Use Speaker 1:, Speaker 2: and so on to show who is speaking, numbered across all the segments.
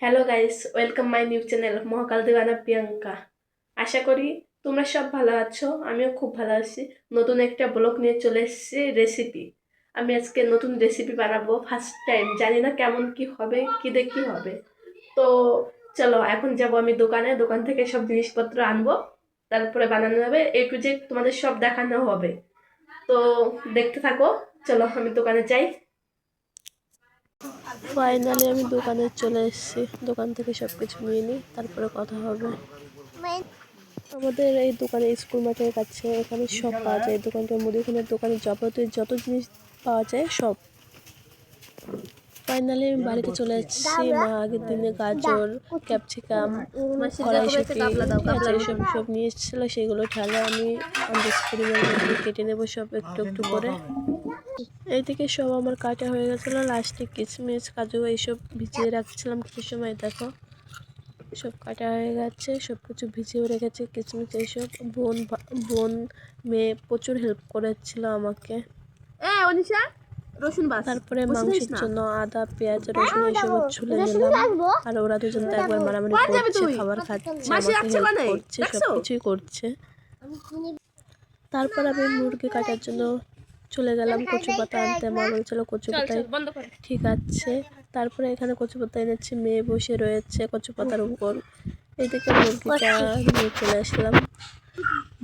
Speaker 1: Hello guys, welcome my new channel Mahakal Deewana Priyanka. আশা করি তোমরা সব ভালো আছো, আমিও খুব ভালো আছি। নতুন একটা ব্লগ নিয়ে চলে এসেছি, রেসিপি। আমি আজকে নতুন রেসিপি বানাবো, ফার্স্ট টাইম, জানি না কেমন কি হবে, কি দেখি হবে। তো চলো এখন যাব আমি দোকানে, দোকান থেকে সব জিনিসপত্র আনবো, তারপরে বানানো হবে। এ টু জেড তোমাদের সব দেখানো হবে। তো দেখতে থাকো, চলো আমি দোকানে যাই। ফাইনালি আমি দোকানে চলে এসেছি, দোকান থেকে সব কিছু নিয়ে নিই, তারপরে কথা হবে। আমাদের এই দোকানে স্কুল মাঠের কাছে, এখানে সব পাওয়া যায়। দোকানটার মুদিখানার দোকানে যাবতীয় যত জিনিস পাওয়া যায় সব। ফাইনালি আমি বাড়িতে চলে এসেছি। মা আগের দিনে গাজর, ক্যাপসিকাম, কড়াইশুঁটি, ঠিক আছে, এসব সব নিয়ে এসেছিলো। সেগুলো ঢালে আমি স্পুনের মধ্যে কেটে নেবো সব একটু একটু করে। এইদিকে সব আমার কাটা হয়ে গেছিলো। লাস্টে কিশমিশ, কাজু এইসব ভিজিয়ে রাখছিলাম কিছু সময়। দেখো সব কাটা হয়ে গেছে, সব কিছু ভিজিয়েও রেখেছে। কিশমিশ এইসব বোন মেয়ে প্রচুর হেল্প করেছিল আমাকে। তারপরে মাংসের জন্য আদা, পেঁয়াজ, রসুন এইসব ছুলে নিলাম। আর ওরা দুজন তো একবার মারামারি করছে, খাবার খাচ্ছে, আমাকে হেল্প করছে, সবকিছুই করছে। তারপর আমি মুরগি কাটার জন্য চলে গেলাম কচু পাতা আনতে। মা বলছিল কচু পাতায় ঠিক আছে। তারপরে এখানে কচু পাতা এনেছি, মেয়ে বসে রয়েছে কচু পাতার উপর। এইদিকে মুরগিটা নিয়ে চলে আসলাম।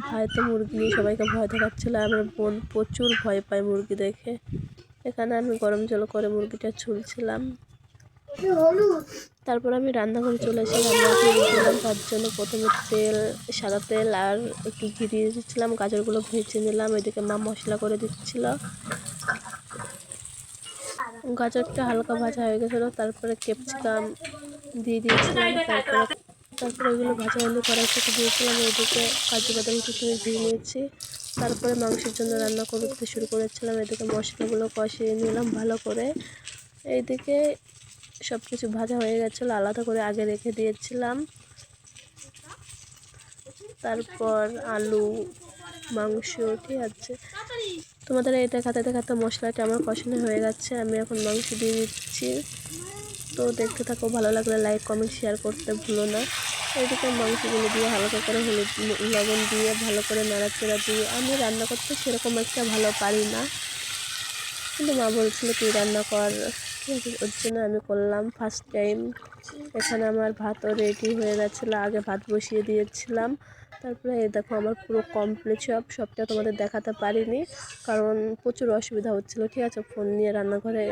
Speaker 1: ভাই তো মুরগি নিয়ে সবাইকে ভয় দেখাচ্ছিল। আমার বোন প্রচুর ভয় পায় মুরগি দেখে। এখানে আমি গরম জল করে মুরগিটা ছুলছিলাম। তারপর আমি রান্নাঘরে চলে এসে রান্না করে দিলাম। তার জন্য প্রথমে সাদা তেল আর একটু ঘি দিয়ে দিচ্ছিলাম। গাজরগুলো ভেজে নিলাম। এদিকে মা মশলা করে দিচ্ছিল। গাজরটা হালকা ভাজা হয়ে গেছিলো। তারপরে ক্যাপসিকাম দিয়ে দিয়েছিলাম। তারপরে এগুলো ভাজা হলে কড়াই থেকে দিয়েছিলাম। এদিকে কাজু বাদাম কিশমিশ দিয়ে নিয়েছি। তারপরে মাংসের জন্য রান্না করতে শুরু করেছিলাম। এদিকে মশলাগুলো কষিয়ে নিলাম ভালো করে। এইদিকে সব কিছু ভাজা হয়ে গেছিলো, আলাদা করে আগে রেখে দিয়েছিলাম। তারপর আলু, মাংস, ঠিক আছে। তোমাদের এই দেখাতে দেখাতে মশলাটা আমার কষানো হয়ে গেছে। আমি এখন মাংস দিয়ে দিচ্ছি। তো দেখতে থাকো, ভালো লাগলে লাইক কমেন্ট শেয়ার করতে ভুলো না। এইদিকে মাংসগুলো দিয়ে হালকা করে হলুদ লবণ দিয়ে ভালো করে নাড়াচাড়া দিয়ে, আমি রান্না করতে সেরকম একটা ভালো পারি না, কিন্তু মা বলছিল তুই রান্না কর, ঠিক আছে, ওর জন্য আমি করলাম ফার্স্ট টাইম। এখানে আমার ভাতও রেডি হয়ে গেছিলো, আগে ভাত বসিয়ে দিয়েছিলাম। তারপরে এই দেখো আমার পুরো কমপ্লিট সবটা তোমাদের দেখাতে পারিনি, কারণ প্রচুর অসুবিধা হচ্ছিলো, ঠিক আছে, ফোন নিয়ে রান্নাঘরে।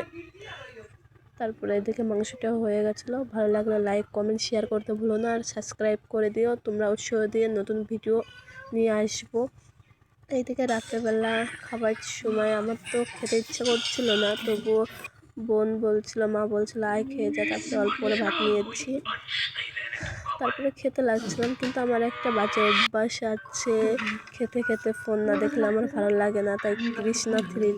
Speaker 1: তারপরে এদিকে মাংসটাও হয়ে গেছিলো। ভালো লাগলে লাইক কমেন্ট শেয়ার করতে ভুলো না, আর সাবস্ক্রাইব করে দিও। তোমরা উৎসাহ দিয়ে নতুন ভিডিও নিয়ে আসবো। এইদিকে রাত্রেবেলা খাবার সময় আমার তো খেতে ইচ্ছে করছিল না, তবুও মা বলছিল আয় খেয়ে যা। তারপরে অল্প করে ভাত নিয়েছি, তারপরে খেতে লাগছিলাম। কিন্তু আমার একটা বাজে অভ্যাস আছে, খেতে খেতে ফোন না দেখলে আমার ভালো লাগে না, তাই কৃষ্ণা 3